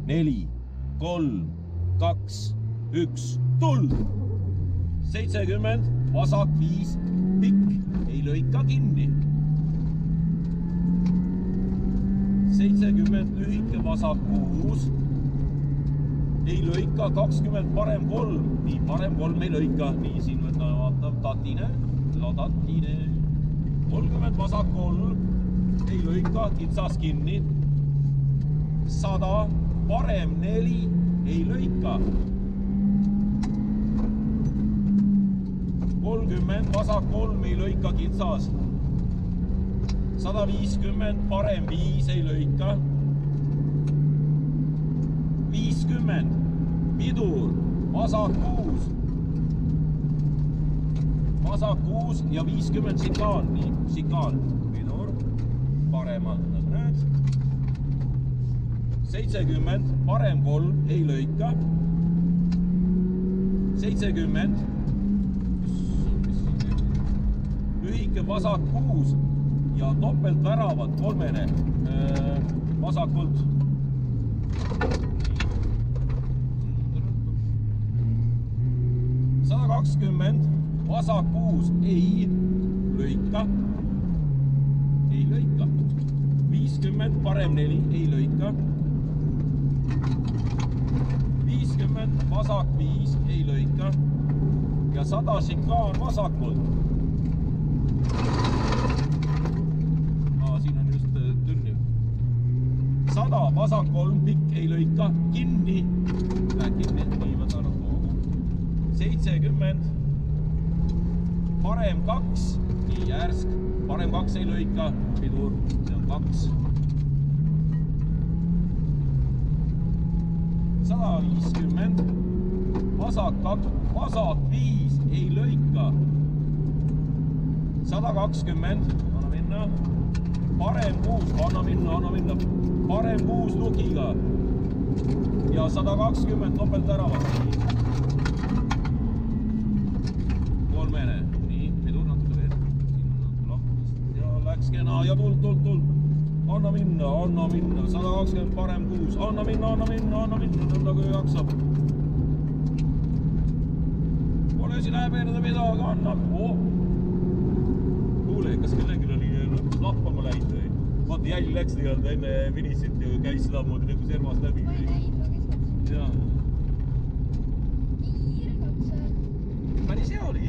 4, 3, 2, 1, tuld! 70, vasak 5, pikk, ei lõika kinni. 70, lühike, vasak 6, ei lõika, 20, parem 3, nii parem 3 ei lõika, nii siin vaatab tatine, 30, vasak 3, ei lõika, kitsas kinni, 100, parem 4, ei lõika, 30, vasak 3, ei lõika, kitsas, 150, parem 5, ei lõika, 50, pidur, vasak 6 ja 50 sikaan, nii, sikaan, pidur, paremalt, nagu näed, 70, parem 3, ei lõika, 70, lühike, vasak 6 ja topelt väravad, kolmene, vasakult, 120, vasak 6, ei lõika, 50, parem 4, ei lõika, 50, vasak 5, ei lõika ja 100 sikaan vasakult. Siin on just tünni. 100, vasak 3, pikk, ei lõika, kinni, nii võtan hoogu. 70, parem 2, nii järsk, parem 2 ei lõika, pidur, see on 2. 150, vasak 5, ei lõika, 120, anna minna, parem 6, anna minna, parem 6 lukiga ja 120 topelt väravad. Kolmene, nii, pidur natuke veel, ja läks kena ja tuld, anna minna, 120, parem 6, anna minna, nagu jaksab. Pole siin häbeneda midagi, anna, kuule, kas kellelgi oli lappama läinud või? Vaata, jäll läks tegelikult enne Vinisit ju käis seda moodi nagu servast läbi. Ma ei näinud, aga siis jaa. kiire katse. Päris hea oli.